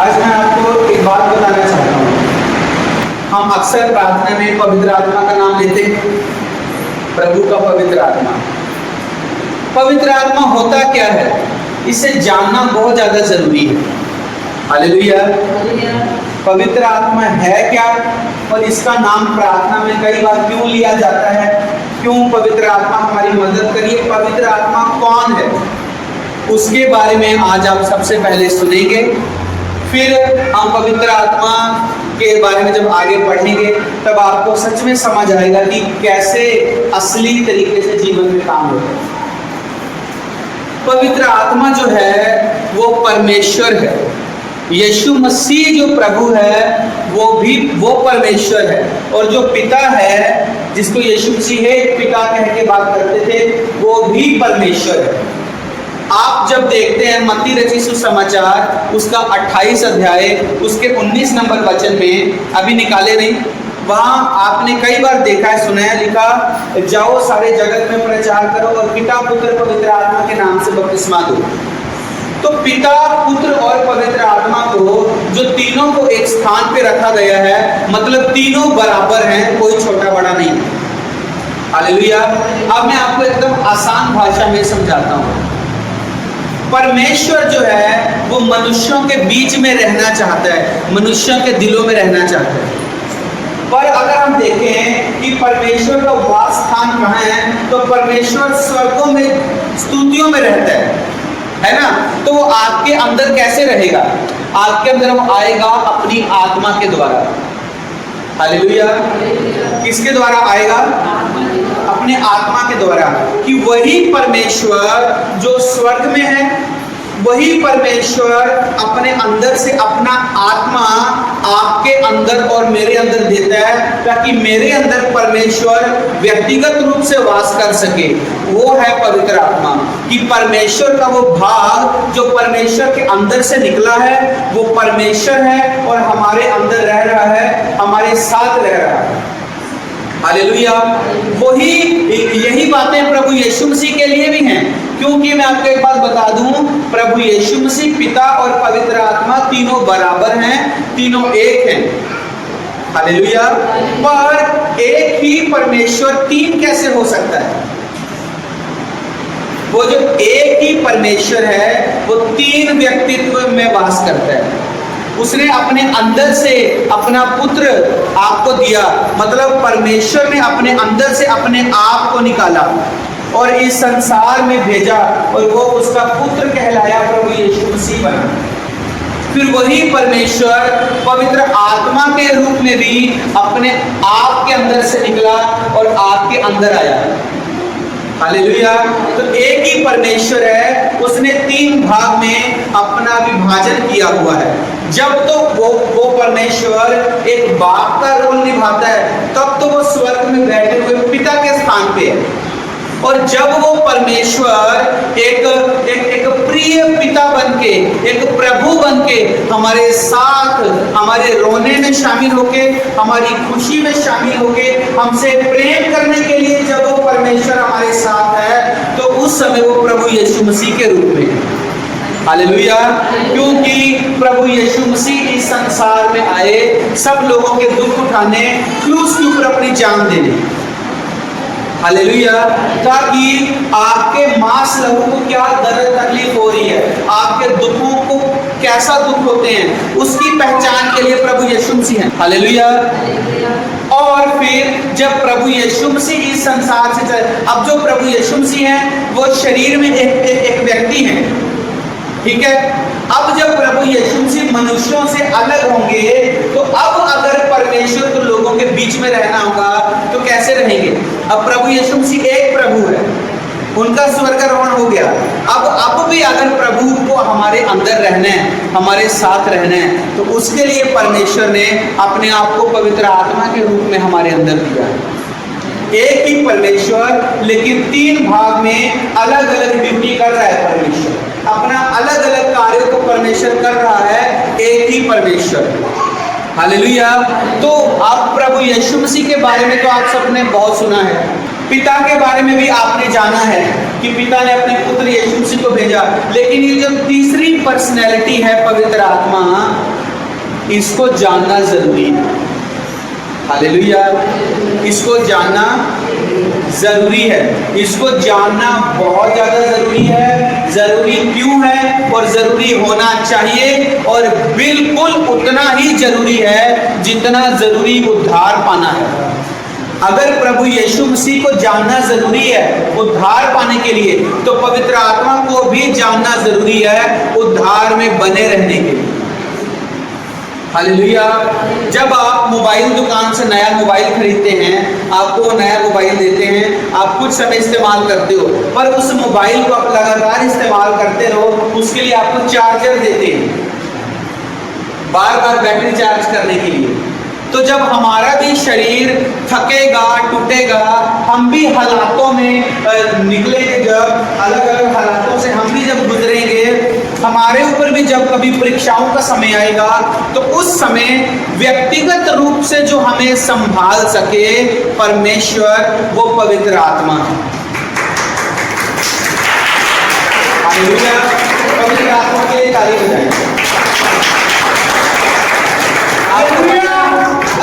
आज मैं आपको एक बात बताना चाहता हूँ। हम अक्सर प्रार्थना में पवित्र आत्मा का नाम लेते हैं, प्रभु का पवित्र आत्मा। पवित्र आत्मा होता क्या है, इसे जानना बहुत ज्यादा जरूरी है। हालेलुया। पवित्र आत्मा है क्या और इसका नाम प्रार्थना में कई बार क्यों लिया जाता है, क्यों पवित्र आत्मा हमारी मदद करिए, पवित्र आत्मा कौन है, उसके बारे में आज आप सबसे पहले सुनेंगे। फिर हम पवित्र आत्मा के बारे में जब आगे पढ़ेंगे तब आपको सच में समझ आएगा कि कैसे असली तरीके से जीवन में काम होता है। पवित्र आत्मा जो है वो परमेश्वर है। यीशु मसीह जो प्रभु है वो परमेश्वर है, और जो पिता है जिसको यीशु मसीह है पिता कह के बात करते थे, वो भी परमेश्वर है। आप जब देखते हैं मत्ती रचित सुसमाचार उसका 28 अध्याय उसके 19 नंबर वचन में, अभी निकाले नहीं, वहां आपने कई बार देखा है, सुना है, लिखा जाओ सारे जगत में प्रचार करो और पिता पुत्र पवित्र आत्मा के नाम से बपतिस्मा दो। तो पिता पुत्र और पवित्र आत्मा को जो तीनों को एक स्थान पे रखा गया है, मतलब तीनों बराबर हैं, कोई छोटा बड़ा नहीं। हालेलुया। अब मैं आपको एकदम आसान भाषा में समझाता हूँ। परमेश्वर जो है वो मनुष्यों के बीच में रहना चाहता है, मनुष्यों के दिलों में रहना चाहता है। पर अगर हम देखें कि परमेश्वर का वास स्थान कहाँ है, तो परमेश्वर स्वर्गों में स्तुतियों में रहता है ना। तो वो आपके अंदर कैसे रहेगा? आपके अंदर वो आएगा अपनी आत्मा के द्वारा। हालेलुया। किसके द्वारा आएगा? अपने आत्मा के द्वारा। कि वही परमेश्वर जो स्वर्ग में है, वही परमेश्वर अपने अंदर से अपना आत्मा आपके अंदर और मेरे अंदर देता है, ताकि मेरे अंदर परमेश्वर व्यक्तिगत रूप से वास कर सके। वो है पवित्र आत्मा। कि परमेश्वर का वो भाग जो परमेश्वर के अंदर से निकला है, वो परमेश्वर है और हमारे अंदर रह रहा है, हमारे साथ रह रहा है। हालेलुया। वही यही बातें प्रभु यीशु मसीह के लिए भी हैं, क्योंकि मैं आपको एक बात बता दूं, प्रभु यीशु मसीह पिता और पवित्र आत्मा तीनों बराबर हैं, तीनों एक हैं। हालेलुया। पर एक ही परमेश्वर तीन कैसे हो सकता है? वो जो एक ही परमेश्वर है वो तीन व्यक्तित्व में वास करता है। उसने अपने अंदर से अपना पुत्र आपको दिया, मतलब परमेश्वर ने अपने अंदर से अपने आप को निकाला और इस संसार में भेजा, और वो उसका पुत्र कहलाया, प्रभु यीशु मसीह बना। फिर वही परमेश्वर पवित्र आत्मा के रूप में भी अपने आप के अंदर से निकला और आपके अंदर आया। हालेलुया। तो एक ही परमेश्वर है, उसने तीन भाग में अपना विभाजन किया हुआ है। जब तो वो परमेश्वर एक बाप का रोल निभाता है, तब तो वो स्वर्ग में बैठे हुए पिता के स्थान पे है। और जब वो परमेश्वर एक प्रिय पिता बनके, एक प्रभु बनके हमारे साथ, हमारे रोने में शामिल होके, हमारी खुशी में शामिल होके, हमसे प्रेम करने के लिए जब वो परमेश्वर हमारे साथ है, तो उस समय वो प्रभु यीशु मसीह के रूप में। हालेलुया। क्योंकि प्रभु यीशु मसीह इस संसार में आए सब लोगों के दुख उठाने, क्रूस के ऊपर अपनी जान देने। हालेलुया। ताकि आपके मांस लहू को क्या दर्द तकलीफ हो रही है, आपके दुखों को कैसा दुख होते हैं, उसकी पहचान के लिए प्रभु यीशु मसीह है। हालेलुया। और फिर जब प्रभु यीशु मसीह इस संसार से चले, अब जो प्रभु यीशु मसीह है वो शरीर में एक व्यक्ति है, ठीक है। अब जब प्रभु यीशु मसीह मनुष्यों से अलग होंगे, तो अब अगर परमेश्वर को लोगों के बीच में रहना होगा तो कैसे रहेंगे? अब प्रभु यीशु मसीह एक प्रभु है, उनका स्वर्गारोहण हो गया। अब भी अगर प्रभु को हमारे अंदर रहना है, हमारे साथ रहना है, तो उसके लिए परमेश्वर ने अपने आप को पवित्र आत्मा के रूप में हमारे अंदर दिया है। एक ही परमेश्वर लेकिन तीन भाग में अलग अलग ड्यूटी कर रहा है। परमेश्वर अपना अलग अलग कार्यों को परमेश्वर कर रहा है, एक ही परमेश्वर। हालेलुया। तो आप प्रभु यीशु मसीह के बारे में तो आप सबने बहुत सुना है, पिता के बारे में भी आपने जाना है कि पिता ने अपने पुत्र यीशु मसीह को भेजा। लेकिन ये जो तीसरी पर्सनैलिटी है पवित्र आत्मा, इसको जानना जरूरी है। हालेलुया, इसको जानना जरूरी है, इसको जानना बहुत ज्यादा जरूरी है। जरूरी क्यों है और जरूरी होना चाहिए, और बिल्कुल उतना ही जरूरी है जितना जरूरी उद्धार पाना है। अगर प्रभु यीशु मसीह को जानना जरूरी है उद्धार पाने के लिए, तो पवित्र आत्मा को भी जानना जरूरी है उद्धार में बने रहने के लिए। हालेलुया। जब आप मोबाइल दुकान से नया मोबाइल खरीदते हैं, आपको नया मोबाइल देते हैं, आप कुछ समय इस्तेमाल करते हो, पर उस मोबाइल को आप लगातार इस्तेमाल करते रहो, उसके लिए आपको चार्जर देते हैं बार बार बैटरी चार्ज करने के लिए। तो जब हमारा भी शरीर थकेगा, टूटेगा, हम भी हालातों में निकलेंगे, जब अलग अलग हालातों से हम भी जब गुजरेंगे, हमारे ऊपर भी जब कभी परीक्षाओं का समय आएगा, तो उस समय व्यक्तिगत रूप से जो हमें संभाल सके परमेश्वर, वो पवित्र आत्मा है। हालेलुया। पवित्र आत्मा के लिए तारीफ हो जाएगी।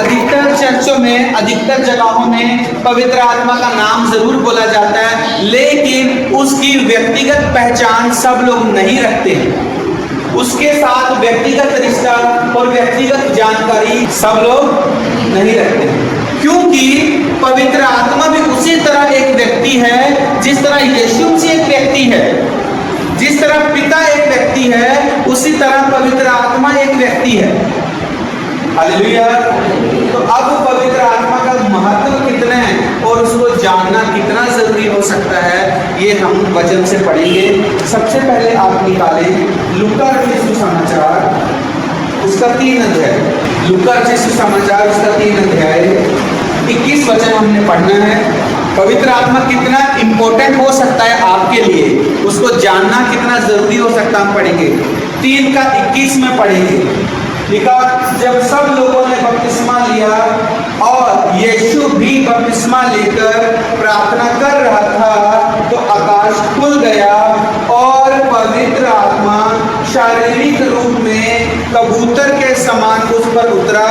अधिकतर चर्चों में, अधिकतर जगहों में पवित्र आत्मा का नाम जरूर बोला जाता है, लेकिन उसकी व्यक्तिगत पहचान सब लोग नहीं रखते हैं। उसके साथ व्यक्तिगत रिश्ता और व्यक्तिगत जानकारी सब लोग नहीं रखते, क्योंकि पवित्र आत्मा भी उसी तरह एक व्यक्ति है जिस तरह यीशु मसीह एक व्यक्ति है। जिस तरह पिता एक व्यक्ति है, उसी तरह पवित्र आत्मा एक व्यक्ति है। हालेलुया। तो अब पवित्र आत्मा का महत्व कितना है और उसको जानना कितना जरूरी हो सकता है, ये हम वचन से पढ़ेंगे। सबसे पहले आप निकालें लूका रचित सुसमाचार उसका 3 अध्याय। लूका रचित सुसमाचार उसका 3 अध्याय 21 वचन हमने पढ़ना है। पवित्र आत्मा कितना इंपॉर्टेंट हो सकता है आपके लिए, उसको जानना कितना जरूरी हो सकता है, हम पढ़ेंगे। 3 का 21 में पढ़ेंगे। लिखा, जब सब लोगों ने बपतिस्मा लिया और यीशु भी बपतिस्मा लेकर प्रार्थना कर रहा था, तो आकाश खुल गया और पवित्र आत्मा शारीरिक रूप में कबूतर के समान उस पर उतरा,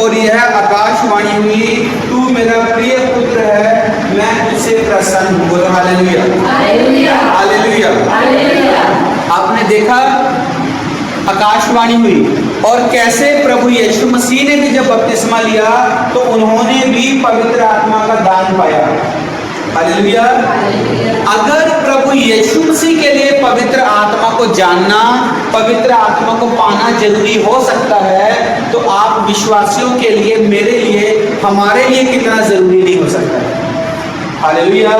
और यह आकाशवाणी हुई, तू मेरा प्रिय पुत्र है, मैं तुझसे प्रसन्न हूँ। बोलो हालेलुया, हालेलुया, हालेलुया, हालेलुया। आपने देखा आकाशवाणी हुई, और कैसे प्रभु यीशु मसीह ने भी जब बपतिस्मा लिया तो उन्होंने भी पवित्र आत्मा का दान पाया। हालेलुया। अगर प्रभु यीशु मसीह के लिए पवित्र आत्मा को जानना, पवित्र आत्मा को पाना जरूरी हो सकता है, तो आप विश्वासियों के लिए, मेरे लिए, हमारे लिए कितना जरूरी नहीं हो सकता है। हालेलुया।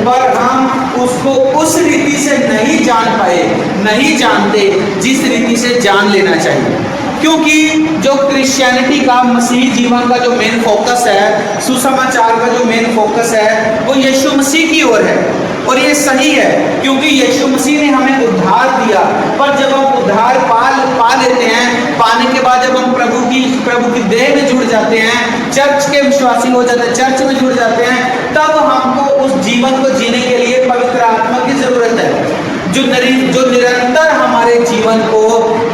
पर हम उसको उस रीति से नहीं जान पाए, नहीं जानते जिस रीति से जान लेना चाहिए, क्योंकि जो क्रिश्चियनिटी का, मसीही जीवन का जो मेन फोकस है, सुसमाचार का जो मेन फोकस है, वो यीशु मसीह की ओर है। और ये सही है, क्योंकि यीशु मसीह ने हमें उद्धार दिया। पर जब हम उद्धार पा लेते हैं, पाने के बाद जब हम प्रभु की देह में जुड़ जाते हैं, चर्च के विश्वासी हो जाते हैं, चर्च में जुड़ जाते हैं, तब हमको उस जीवन को जीने के लिए पवित्र आत्मा की जरूरत है, जो निरंतर हमारे जीवन को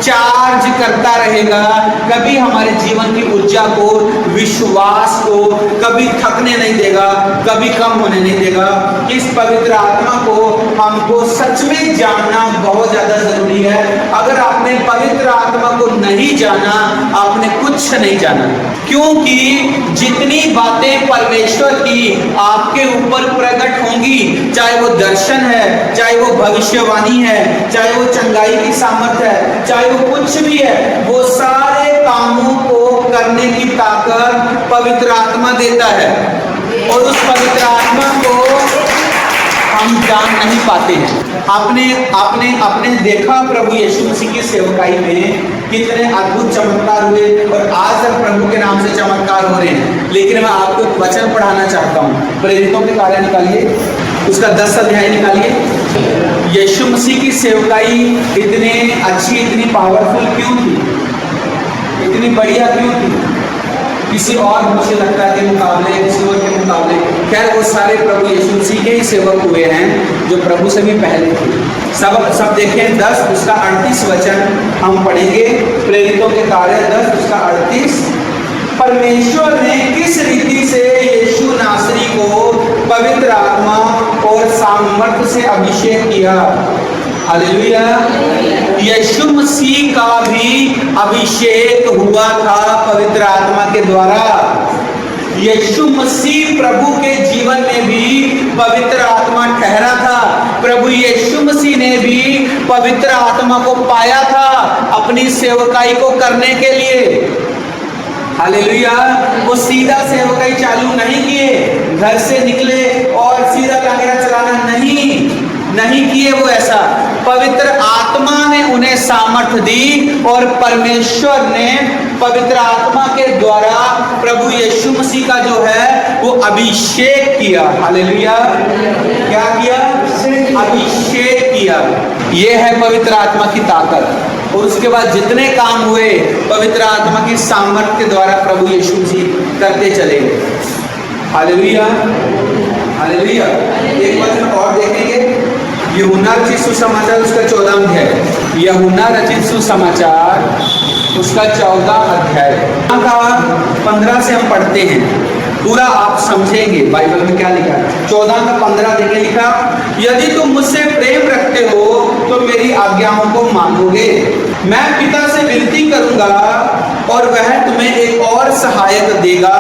चार्ज करता रहेगा, कभी हमारे जीवन की ऊर्जा को, विश्वास को कभी थकने नहीं देगा, कभी कम होने नहीं देगा। इस पवित्र आत्मा को हमको सच में जानना बहुत ज्यादा जरूरी है। अगर आपने पवित्र आत्मा को नहीं जाना, आपने कुछ नहीं जाना, क्योंकि जितनी बातें परमेश्वर की आपके ऊपर प्रकट होंगी, चाहे वो दर्शन है, चाहे वो भविष्यवाणी है, चाहे वो चंगाई की सामर्थ है, चाहे वो कुछ भी है, वो सारे कामों को करने की ताकत पवित्र आत्मा देता है। और उस पवित्र आत्मा को हम जान नहीं पाते हैं। आपने देखा प्रभु यीशु मसीह की सेवकाई में कितने अद्भुत चमत्कार हुए, और आज तक प्रभु के नाम से चमत्कार हो रहे हैं। लेकिन मैं आपको एक वचन पढ़ाना चाहता हूँ। प्रेरितों के कार्य निकालिए, उसका 10 अध्याय निकालिए। यीशु मसीह की सेवकाई इतनी अच्छी, इतनी पावरफुल क्यों थी, इतनी बढ़िया क्यों थी? किसी और मुझे लगता है के मुकाबले, किसी और के मुकाबले, खैर वो सारे प्रभु यीशु मसीह के ही सेवक हुए हैं जो प्रभु से भी पहले थे। सब देखें 10 उसका 38 वचन हम पढ़ेंगे, प्रेरितों के कार्य 10 उसका 38। परमेश्वर ने किस रीति से यीशु नासरी को पवित्र आत्मा और सामर्थ्य से अभिषेक किया। हालेलुया। यीशु मसीह का भी अभिषेक हुआ था पवित्र आत्मा के द्वारा। यीशु मसीह प्रभु के जीवन में भी पवित्र आत्मा ठहरा था। प्रभु यीशु मसीह ने भी पवित्र आत्मा को पाया था अपनी सेवकाई को करने के लिए। हालेलुया। वो सीधा सेवकाई चालू नहीं किए, घर से निकले और सीधा कैमरा चलाना नहीं किए वो ऐसा। पवित्र आत्मा ने उन्हें सामर्थ्य दी और परमेश्वर ने पवित्र आत्मा के द्वारा प्रभु यीशु मसीह का जो है वो अभिषेक किया। हालेलुया। क्या किया? अभिषेक किया। ये है पवित्र आत्मा की ताकत। और उसके बाद जितने काम हुए पवित्र आत्मा की सामर्थ्य के द्वारा प्रभु यीशु मसीह करते चले गए। हालेलुया। हालेलुया। एक वचन और देखेंगे, यूहन्ना रचित सुसमाचार उसका 14 अध्याय। यूहन्ना रचित सुसमाचार उसका 14 अध्याय का 15 से हम पढ़ते हैं, पूरा आप समझेंगे बाइबल में क्या लिखा है। 14 का 15 देखे लिखा, यदि तुम मुझसे प्रेम रखते हो तो मेरी आज्ञाओं को मानोगे। मैं पिता से विनती करूंगा और वह तुम्हें एक और सहायक देगा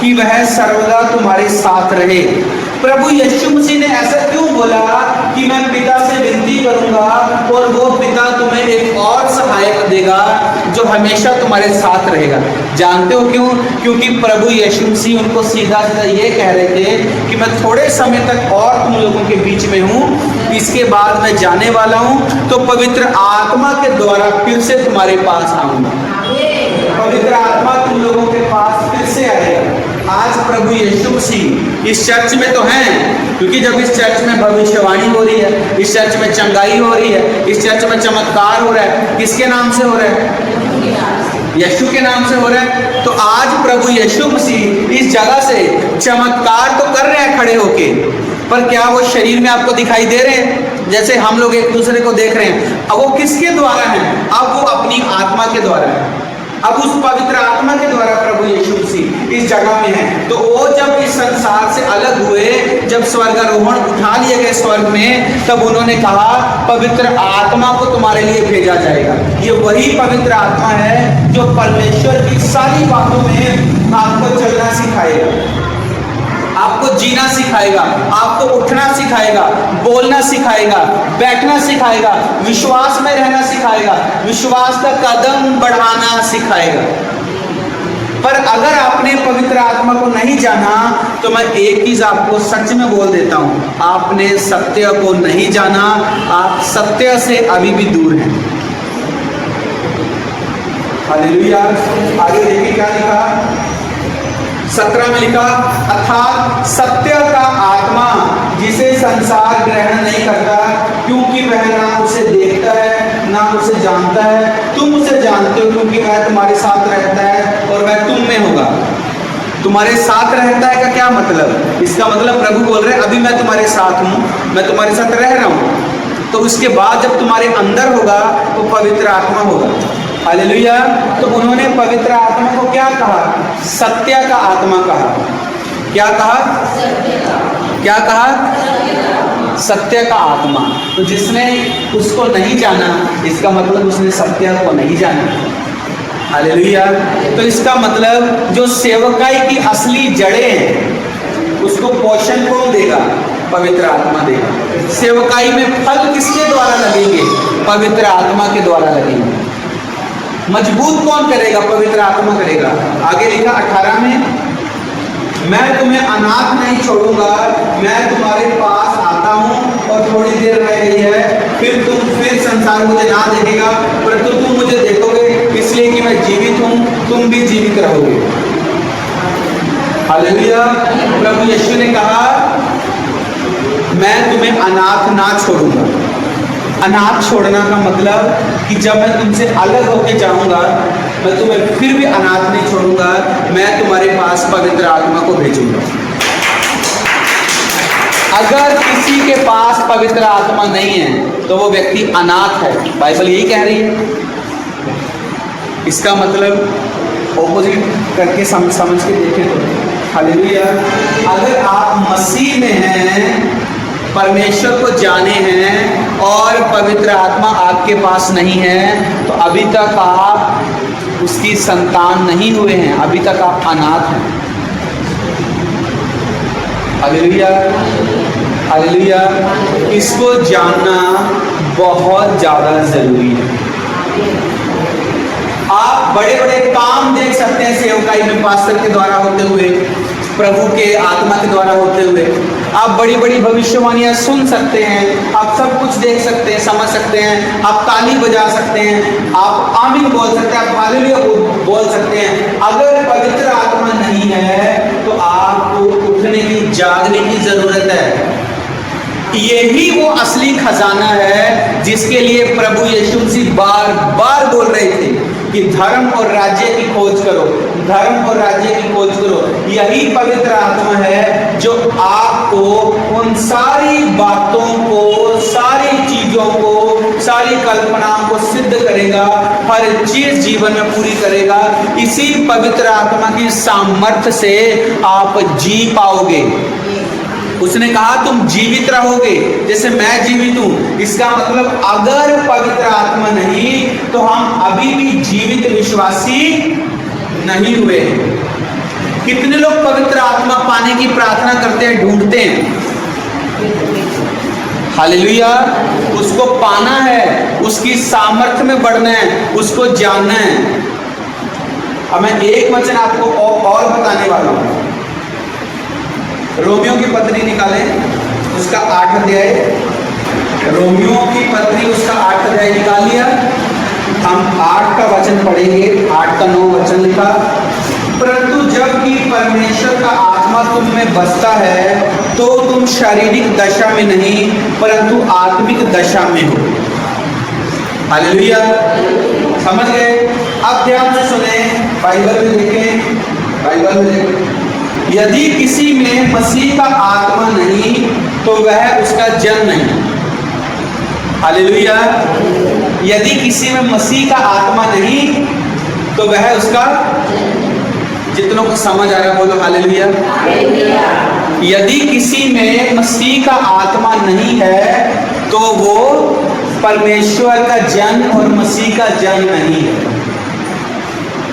कि वह सर्वदा तुम्हारे साथ रहे। प्रभु यीशु मसीह ने ऐसा क्यों बोला कि मैं पिता से विनती करूंगा और वो पिता तुम्हें एक और सहायक देगा जो हमेशा तुम्हारे साथ रहेगा। जानते हो क्यों? क्योंकि प्रभु यीशु मसीह उनको सीधा सीधा ये कह रहे थे कि मैं थोड़े समय तक और तुम लोगों के बीच में हूँ, इसके बाद मैं जाने वाला हूँ, तो पवित्र आत्मा के द्वारा फिर से तुम्हारे पास आऊंगा। पवित्र आत्मा तुम लोगों के पास फिर से आएगा। आज प्रभु यीशु मसीह इस चर्च में तो हैं, क्योंकि जब इस चर्च में भविष्यवाणी हो रही है, इस चर्च में चंगाई हो रही है, इस चर्च में चमत्कार हो रहा है, किसके नाम से हो रहा है? यीशु के नाम से हो रहा है। तो आज प्रभु यीशु मसीह इस जगह से चमत्कार तो कर रहे हैं खड़े होके, पर क्या वो शरीर में आपको दिखाई दे रहे हैं जैसे हम लोग एक दूसरे को देख रहे हैं? अब वो किसके द्वारा है? अब वो अपनी आत्मा के द्वारा है। अब उस पवित्र आत्मा के द्वारा प्रभु यीशु मसीह इस जगह में है। तो वो जब इस संसार से अलग हुए, जब स्वर्गारोहण उठा लिए गए स्वर्ग में, तब उन्होंने कहा पवित्र आत्मा को तुम्हारे लिए भेजा जाएगा। ये वही पवित्र आत्मा है जो परमेश्वर की सारी बातों में आपको चलना सिखाएगा, आपको जीना सिखाएगा, आपको उठना सिखाएगा, बोलना सिखाएगा, बैठना सिखाएगा, विश्वास में रहना सिखाएगा, विश्वास का कदम बढ़ाना सिखाएगा। पर अगर आपने पवित्र आत्मा को नहीं जाना तो मैं एक चीज आपको सच में बोल देता हूं, आपने सत्य को नहीं जाना, आप सत्य से अभी भी दूर हैं। हालेलुया। आगे देखिए क्या लिखा, 17 में लिखा, अर्थात सत्य का आत्मा जिसे संसार ग्रहण नहीं करता, क्योंकि वह ना उसे देखता है ना उसे जानता है। तुम उसे जानते हो क्योंकि वह तुम्हारे साथ रहता है और वह तुम में होगा। तुम्हारे साथ रहता है का क्या मतलब? इसका मतलब प्रभु बोल रहे हैं अभी मैं तुम्हारे साथ हूँ, मैं तुम्हारे साथ रह रहा हूँ, तो उसके बाद जब तुम्हारे अंदर होगा तो पवित्र आत्मा होगा। हालेलुया। तो उन्होंने पवित्र आत्मा को क्या कहा? सत्य का आत्मा कहा। क्या कहा? क्या कहा? सत्य का आत्मा। तो जिसने उसको नहीं जाना, इसका मतलब उसने सत्य को नहीं जाना। हालेलुया। तो इसका मतलब जो सेवकाई की असली जड़ें हैं उसको पोषण कौन देगा? पवित्र आत्मा देगा। सेवकाई में फल किसके द्वारा लगेंगे? पवित्र आत्मा के द्वारा लगेंगे। मजबूत कौन करेगा? पवित्र आत्मा करेगा। आगे लिखा 18 में, मैं तुम्हें अनाथ नहीं छोड़ूंगा, मैं तुम्हारे पास आता हूँ और थोड़ी देर रह गई है, फिर संसार मुझे ना देखेगा, परंतु तुम मुझे देखोगे, इसलिए कि मैं जीवित हूँ, तुम भी जीवित रहोगे। हालेलुया। प्रभु यीशु ने कहा मैं तुम्हें अनाथ ना छोड़ूंगा। अनाथ छोड़ना का मतलब कि जब मैं तुमसे अलग होके जाऊंगा मैं तुम्हें फिर भी अनाथ नहीं छोड़ूंगा, मैं तुम्हारे पास पवित्र आत्मा को भेजूंगा। अगर किसी के पास पवित्र आत्मा नहीं है तो वो व्यक्ति अनाथ है, बाइबल यही कह रही है। इसका मतलब ऑपोजिट करके समझ के देखें तो हालेलुया। अगर आप मसीह में हैं, परमेश्वर को जाने हैं और पवित्र आत्मा आपके पास नहीं है, तो अभी तक आप उसकी संतान नहीं हुए हैं, अभी तक आप अनाथ हैं। Hallelujah, hallelujah. इसको जानना बहुत ज़्यादा ज़रूरी है। आप बड़े बड़े काम देख सकते हैं सेवकाई में पास्टर के द्वारा होते हुए, प्रभु के आत्मा के द्वारा होते हुए। आप बड़ी बड़ी भविष्यवाणियां सुन सकते हैं, आप सब कुछ देख सकते हैं, समझ सकते हैं, आप ताली बजा सकते हैं, आप आमीन बोल सकते हैं, आप हालेलुया बोल सकते हैं। अगर पवित्र आत्मा नहीं है तो आपको उठने की, जागने की जरूरत है। यही वो असली खजाना है जिसके लिए प्रभु यीशु मसीह बार बार बोल रहे थे कि धर्म और राज्य की खोज करो, धर्म और राज्य की खोज करो। यही पवित्र आत्मा है जो आपको उन सारी बातों को, सारी चीजों को, सारी कल्पनाओं को सिद्ध करेगा, हर चीज जीवन में पूरी करेगा। इसी पवित्र आत्मा की सामर्थ्य से आप जी पाओगे। उसने कहा तुम जीवित रहोगे जैसे मैं जीवित हूं। इसका मतलब अगर पवित्र आत्मा नहीं तो हम अभी भी जीवित विश्वासी नहीं हुए। कितने लोग पवित्र आत्मा पाने की प्रार्थना करते हैं, ढूंढते हैं? हालेलुया। उसको पाना है, उसकी सामर्थ्य में बढ़ना है, उसको जानना है। अब मैं एक वचन आपको और बताने वाला हूं। रोमियो की पत्री निकालें, उसका 8 अध्याय। रोमियो की पत्री उसका 8 अध्याय निकाल लिया। हम 8 का वचन पढ़ेंगे, 8 का 9 वचन लिखा। परंतु जबकि परमेश्वर का आत्मा तुम में बसता है तो तुम शारीरिक दशा में नहीं परंतु आत्मिक दशा में हो। हालेलुया, समझ गए? अब ध्यान से सुने, बाइबल में देखें, बाइबल में देखें। यदि किसी में मसीह का आत्मा नहीं तो वह उसका जन नहीं। हालेलुया। यदि किसी में मसीह का आत्मा नहीं तो वह उसका, जितनों को समझ आ रहा बोलो हालेलुया। यदि किसी में मसीह का आत्मा नहीं है तो वो परमेश्वर का जन और मसीह का जन नहीं है।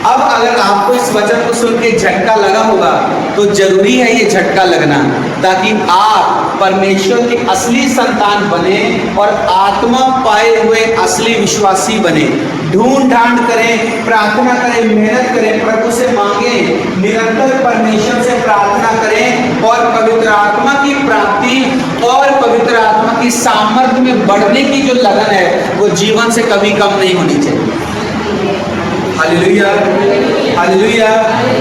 अब अगर आपको इस वचन को सुन के झटका लगा होगा तो जरूरी है ये झटका लगना, ताकि आप परमेश्वर के असली संतान बने और आत्मा पाए हुए असली विश्वासी बने। ढूंढ ढांड करें, प्रार्थना करें, मेहनत करें, प्रभु से मांगे, निरंतर परमेश्वर से प्रार्थना करें और पवित्र आत्मा की प्राप्ति और पवित्र आत्मा की सामर्थ्य में बढ़ने की जो लगन है वो जीवन से कभी कम नहीं होनी चाहिए। Hallelujah, hallelujah.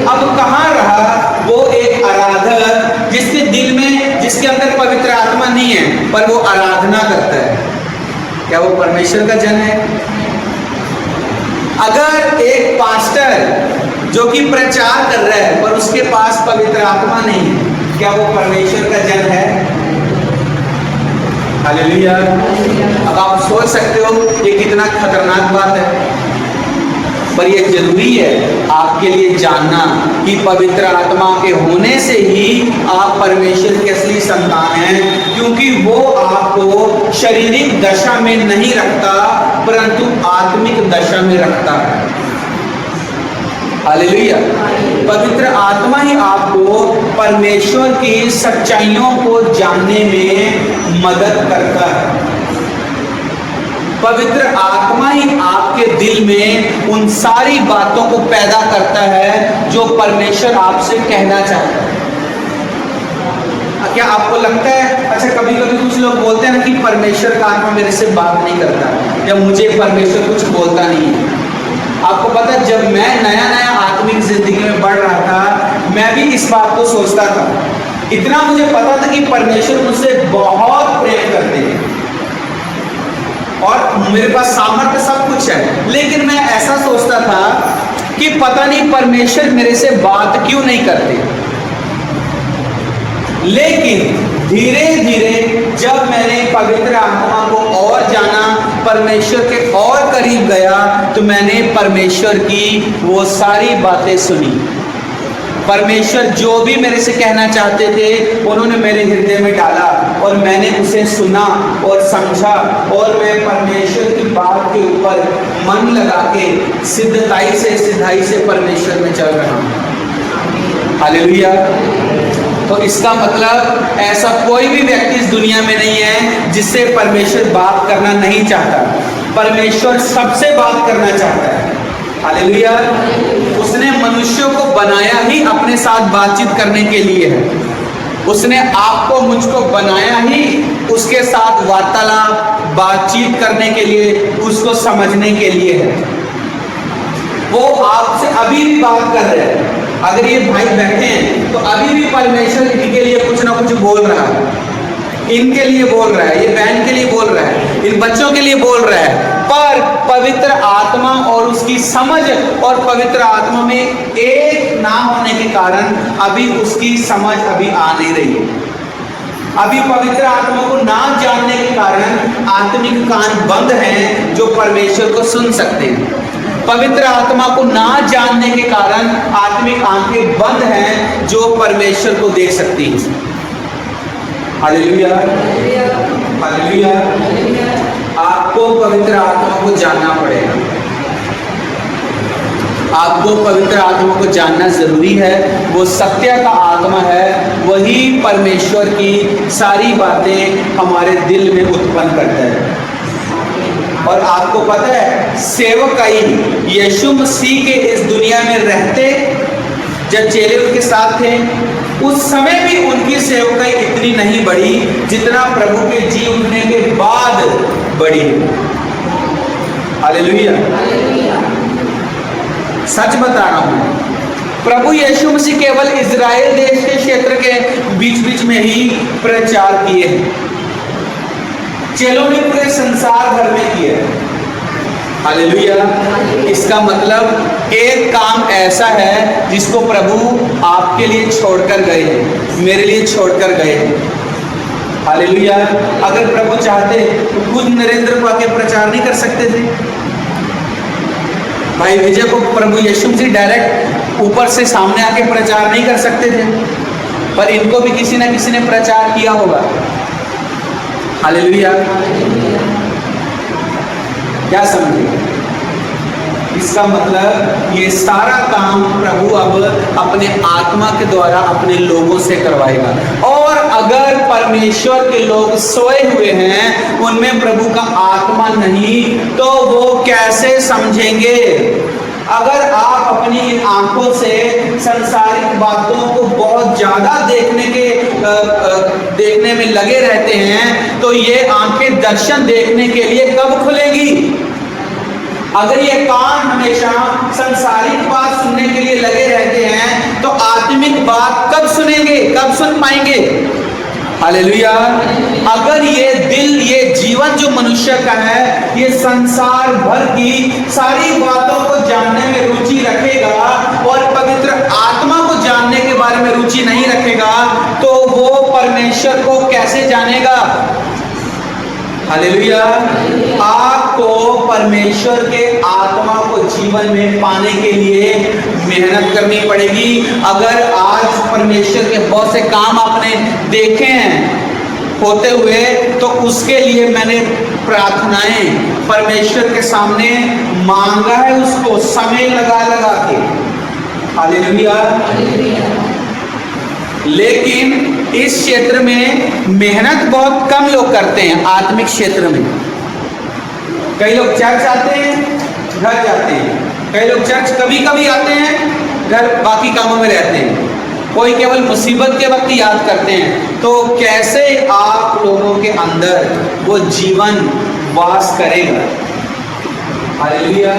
अब कहाँ रहा वो एक आराधक जिसके दिल में, जिसके अंदर पवित्र आत्मा नहीं है पर वो आराधना करता है? क्या वो परमेश्वर का जन है? अगर एक पास्टर जो कि प्रचार कर रहा है पर उसके पास पवित्र आत्मा नहीं है, क्या वो परमेश्वर का जन है? हालेलुया। अब आप सोच सकते हो ये कितना खतरनाक बात है, पर यह जरूरी है आपके लिए जानना कि पवित्र आत्मा के होने से ही आप परमेश्वर के असली संतान हैं, क्योंकि वो आपको शारीरिक दशा में नहीं रखता परंतु आत्मिक दशा में रखता है। हालेलुया। पवित्र आत्मा ही आपको परमेश्वर की सच्चाइयों को जानने में मदद करता है। पवित्र आत्मा ही आपके दिल में उन सारी बातों को पैदा करता है जो परमेश्वर आपसे कहना चाहता है। क्या आपको लगता है, अच्छा कभी कभी कुछ लोग बोलते हैं ना कि परमेश्वर का आत्मा मेरे से बात नहीं करता या मुझे परमेश्वर कुछ बोलता नहीं है। आपको पता है जब मैं नया नया आत्मिक जिंदगी में बढ़ रहा था मैं भी इस बात को सोचता था। इतना मुझे पता था कि परमेश्वर मुझसे बहुत प्रेम करते हैं और मेरे पास सामर्थ्य सब कुछ है, लेकिन मैं ऐसा सोचता था पता नहीं परमेश्वर मेरे से बात क्यों नहीं करते। लेकिन धीरे धीरे जब मैंने पवित्र आत्मा को और जाना, परमेश्वर के और करीब गया, तो मैंने परमेश्वर की वो सारी बातें सुनी। परमेश्वर जो भी मेरे से कहना चाहते थे उन्होंने मेरे हृदय में डाला और मैंने उसे सुना और समझा, और मैं परमेश्वर की बात के ऊपर मन लगा के सिधाई से परमेश्वर में चल रहा हूँ। हालेलुया। तो इसका मतलब ऐसा कोई भी व्यक्ति इस दुनिया में नहीं है जिससे परमेश्वर बात करना नहीं चाहता। परमेश्वर सबसे बात करना चाहता है। हालेलुया। उसने मनुष्यों को बनाया ही अपने साथ बातचीत करने के लिए है। उसने आपको मुझको बनाया ही उसके साथ वार्तालाप बातचीत करने के लिए, उसको समझने के लिए है। वो आपसे अभी भी बात कर रहे हैं। अगर ये भाई बैठे हैं तो अभी भी परमेश्वर इनके लिए कुछ ना कुछ बोल रहा है, इनके लिए बोल रहा है, ये बहन के लिए बोल रहा है, इन बच्चों के लिए बोल रहा है। पर पवित्र आत्मा और उसकी समझ और पवित्र आत्मा में एक ना होने के कारण अभी उसकी समझ अभी आ नहीं रही है। अभी पवित्र आत्मा को ना जानने के कारण आत्मिक कान बंद हैं जो परमेश्वर को सुन सकते हैं। पवित्र आत्मा को ना जानने के कारण आत्मिक आंखें बंद हैं जो परमेश्वर को देख सकती हैं। Hallelujah, hallelujah. आपको पवित्र आत्मा को जानना पड़ेगा। आपको पवित्र आत्मा को जानना जरूरी है। वो सत्य का आत्मा है, वही परमेश्वर की सारी बातें हमारे दिल में उत्पन्न करता है। और आपको पता है, सेवकाई यीशु मसीह के इस दुनिया में रहते, जब चेले उनके साथ थे, उस समय भी उनकी सेवकाई इतनी नहीं बढ़ी जितना प्रभु के जी उठने के बाद बढ़ी। हालेलुया। सच बता रहा हूं, प्रभु यीशु मसीह केवल इजराइल देश के क्षेत्र के बीच बीच में ही प्रचार किए हैं। चेलों ने पूरे संसार भर में किया। हालेलुया। इसका मतलब एक काम ऐसा है जिसको प्रभु आपके लिए छोड़कर गए हैं, मेरे लिए छोड़कर गए हैं। हालेलुया। अगर प्रभु चाहते तो खुद नरेंद्र को आके प्रचार नहीं कर सकते थे? भाई विजय को प्रभु यीशु मसीह डायरेक्ट ऊपर से सामने आके प्रचार नहीं कर सकते थे, पर इनको भी किसी ना किसी ने प्रचार किया होगा। हालेलुया। क्या समझे? इसका मतलब ये सारा काम प्रभु अब अपने आत्मा के द्वारा अपने लोगों से करवाएगा। और अगर परमेश्वर के लोग सोए हुए हैं, उनमें प्रभु का आत्मा नहीं, तो वो कैसे समझेंगे? अगर आप अपनी इन आंखों से संसारिक बातों को बहुत ज्यादा देखने में लगे रहते हैं, तो ये आंखें दर्शन देखने के लिए कब खुलेगी? अगर ये कान हमेशा संसारिक बात सुनने के लिए लगे रहते हैं, तो आत्मिक बात कब सुनेंगे, कब सुन पाएंगे? हालेलुया। अगर ये दिल, ये जीवन जो मनुष्य का है, ये संसार भर की सारी बातों को जानने में रुचि रखेगा और पवित्र आत्मा को जानने के बारे में रुचि नहीं रखेगा, तो वो परमेश्वर को कैसे जानेगा? हालेलुया। आपको परमेश्वर के आत्मा को जीवन में पाने के लिए मेहनत करनी पड़ेगी। अगर आज परमेश्वर के बहुत से काम आपने देखे हैं होते हुए, तो उसके लिए मैंने प्रार्थनाएं परमेश्वर के सामने मांगा है, उसको समय लगा लगा के। हालेलुया। लेकिन इस क्षेत्र में मेहनत बहुत कम लोग करते हैं। आत्मिक क्षेत्र में कई लोग चर्च आते हैं, घर जाते हैं। कई लोग चर्च कभी कभी आते हैं, घर बाकी कामों में रहते हैं। कोई केवल मुसीबत के वक्त याद करते हैं। तो कैसे आप लोगों के अंदर वो जीवन वास करेगा? हालेलुया।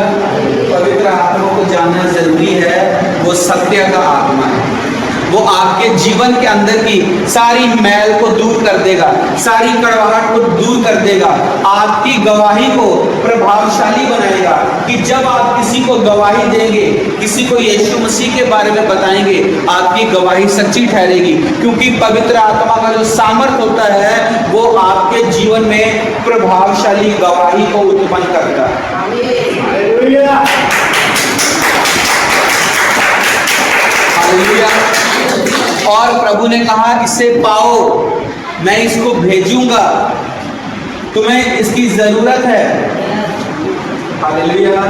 पवित्र आत्मा को जानना जरूरी है। वो सत्य का आत्मा है। वो आपके जीवन के अंदर की सारी मैल को दूर कर देगा, सारी कड़वाहट को दूर कर देगा, आपकी गवाही को प्रभावशाली बनाएगा कि जब आप किसी को गवाही देंगे, किसी को यीशु मसीह के बारे में बताएंगे, आपकी गवाही सच्ची ठहरेगी, क्योंकि पवित्र आत्मा का जो सामर्थ होता है वो आपके जीवन में प्रभावशाली गवाही को उत्पन्न करता है। Hallelujah, hallelujah. और प्रभु ने कहा इसे पाओ, मैं इसको भेजूंगा, तुम्हें इसकी जरूरत है। हालेलुया।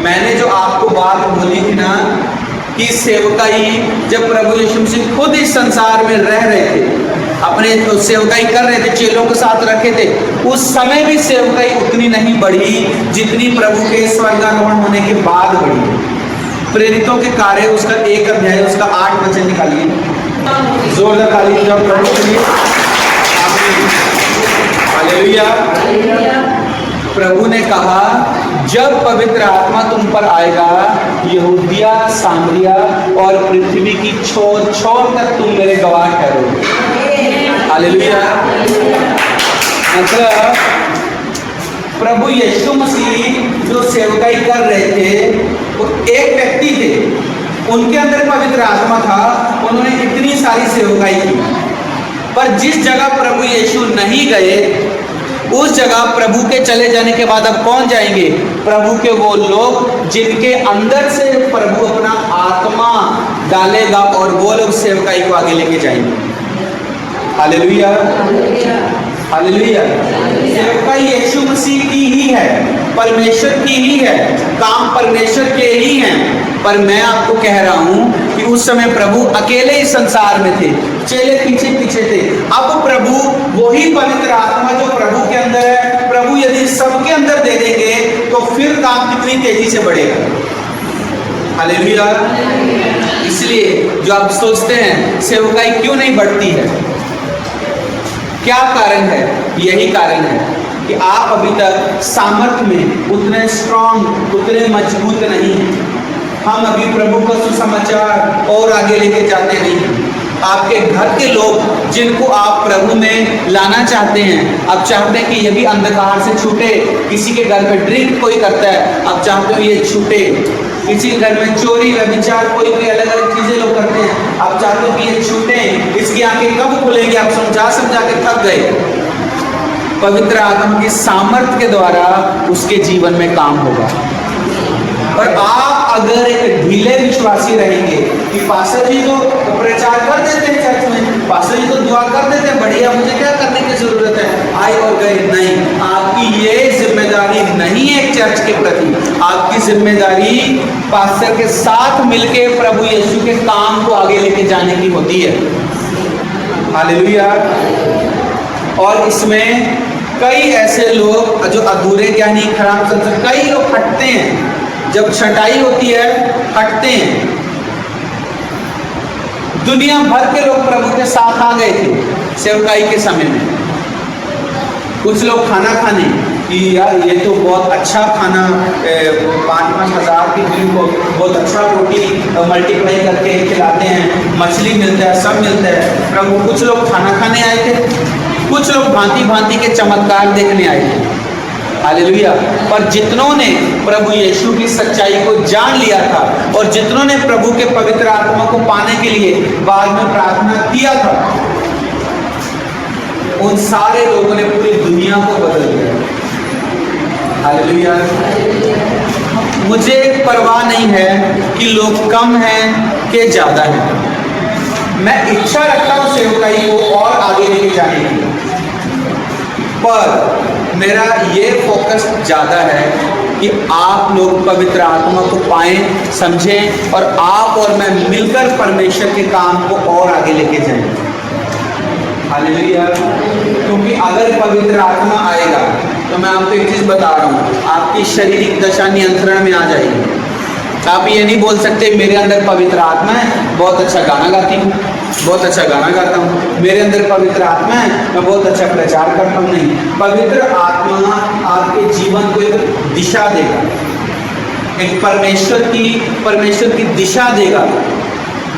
मैंने जो आपको बात बोली थी ना कि सेवकाई, जब प्रभु यीशु मसीह खुद इस संसार में रह रहे थे, अपने सेवकाई कर रहे थे, चेलों के साथ रखे थे, उस समय भी सेवकाई उतनी नहीं बढ़ी जितनी प्रभु के स्वर्गारोहण होने के बाद बढ़ी। प्रेरितों के कार्य उसका 1 अध्याय उसका 8 वचन निकालिए, जोरदार ताली जब प्रभु के लिए। हालेलुया। प्रभु ने कहा जब पवित्र आत्मा तुम पर आएगा, यहूदिया, सामरिया और पृथ्वी की छोर छोर तक तुम मेरे गवाह ठहरोगे। हालेलुया। मतलब प्रभु यीशु मसीह जो सेवकाई कर रहे थे, वो एक व्यक्ति थे, उनके अंदर पवित्र आत्मा था, उन्होंने इतनी सारी सेवकाई की, पर जिस जगह प्रभु यीशु नहीं गए, उस जगह प्रभु के चले जाने के बाद अब कौन जाएंगे? प्रभु के वो लोग जिनके अंदर से प्रभु अपना आत्मा डालेगा और वो लोग सेवकाई को आगे लेके जाएंगे। Hallelujah, hallelujah. सेवकाई यीशु मसीह की ही है, परमेश्वर की ही है, काम परमेश्वर के ही हैं। पर मैं आपको कह रहा हूं कि उस समय प्रभु अकेले ही संसार में थे, चेले पीछे पीछे थे। अब प्रभु वही पवित्र आत्मा जो प्रभु के अंदर है, प्रभु यदि सबके अंदर दे देंगे तो फिर काम कितनी तेजी से बढ़ेगा। हालेलुया। इसलिए जो आप सोचते हैं सेवकाई क्यों नहीं बढ़ती है, क्या कारण है? यही कारण है कि आप अभी तक सामर्थ्य में उतने स्ट्रांग, उतने मजबूत नहीं हैं। हम अभी प्रभु का सुसमाचार और आगे लेके जाते नहीं। आपके घर के लोग जिनको आप प्रभु में लाना चाहते हैं, आप चाहते हैं कि ये भी अंधकार से छूटे। किसी के घर में ड्रिंक कोई करता है, आप चाहते हो ये छूटे। किसी के घर में चोरी, व्यभिचार, कोई अलग अलग चीजें लोग करते हैं, आप चाहते हो कि ये छूटे। इसकी आंखें कब खुलेंगी? आप समझा समझा के थक गए। पवित्र आत्मा की सामर्थ्य के द्वारा उसके जीवन में काम होगा। और आप अगर एक ढीले विश्वासी रहेंगे कि पास्टर जी तो प्रचार कर देते हैं चर्च में, पास्टर जी तो दुआ कर देते हैं, बढ़िया, मुझे क्या करने की जरूरत है, आए और गए। नहीं, आपकी ये जिम्मेदारी नहीं है चर्च के प्रति। आपकी जिम्मेदारी पास्टर के साथ मिलके प्रभु यीशु के काम को आगे लेके जाने की होती है। हालेलुया। और इसमें कई ऐसे लोग जो अधूरे ज्ञानी, खराब संस्कृत, कई लोग हटते हैं। जब छटाई होती है हटते हैं। दुनिया भर के लोग प्रभु के साथ आ गए थे सेवकाई के समय में। कुछ लोग खाना खाने कि यार ये तो बहुत अच्छा खाना, 5-5 हज़ार की बिल को बहुत अच्छा रोटी मल्टीप्लाई करके खिलाते हैं, मछली मिलता है, सब मिलता है। प्रभु कुछ लोग खाना खाने आए थे, कुछ लोग भांति भांति के चमत्कार देखने आए थे। हालेलुया। पर जितनों ने प्रभु यीशु की सच्चाई को जान लिया था और जितनों ने प्रभु के पवित्र आत्मा को पाने के लिए बाद में प्रार्थना किया था, उन सारे लोगों ने पूरी दुनिया को बदल दिया। हालेलुया। मुझे परवाह नहीं है कि लोग कम हैं कि ज्यादा हैं। मैं इच्छा रखता हूं सेवकाई को और आगे लेके जाने की, पर मेरा ये फोकस ज़्यादा है कि आप लोग पवित्र आत्मा को पाएं, समझें और आप और मैं मिलकर परमेश्वर के काम को और आगे लेके जाएं। हालेलुया। क्योंकि अगर पवित्र आत्मा आएगा तो मैं आपको एक चीज़ बता रहा हूँ, आपकी शारीरिक दशा नियंत्रण में आ जाएगी। आप ये नहीं बोल सकते मेरे अंदर पवित्र आत्मा है, बहुत अच्छा गाना गाती हूँ, बहुत अच्छा गाना गाता हूँ, मेरे अंदर पवित्र आत्मा है, मैं बहुत अच्छा प्रचार करता हूँ। नहीं, पवित्र आत्मा आपके जीवन को एक दिशा देगा, एक परमेश्वर की दिशा देगा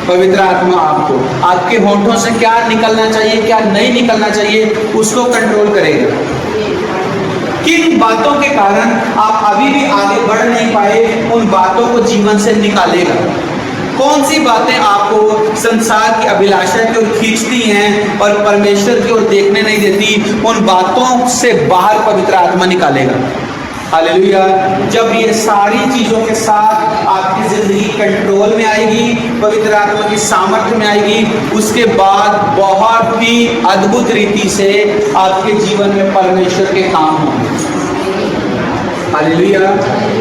पवित्र आत्मा आपको, आपके होंठों से क्या निकलना चाहिए, क्या नहीं निकलना चाहिए, उसको कंट्रोल करेगा। किन बातों के कारण आप अभी भी आगे बढ़ नहीं पाए, उन बातों को जीवन से निकालेगा। कौन सी बातें आपको संसार की अभिलाषा की ओर खींचती हैं और परमेश्वर की ओर देखने नहीं देती, उन बातों से बाहर पवित्र आत्मा निकालेगा। हालेलुया। जब ये सारी चीजों के साथ आपकी जिंदगी कंट्रोल में आएगी, पवित्र आत्मा की सामर्थ्य में आएगी, उसके बाद बहुत ही अद्भुत रीति से आपके जीवन में परमेश्वर के काम होंगे। हालेलुया।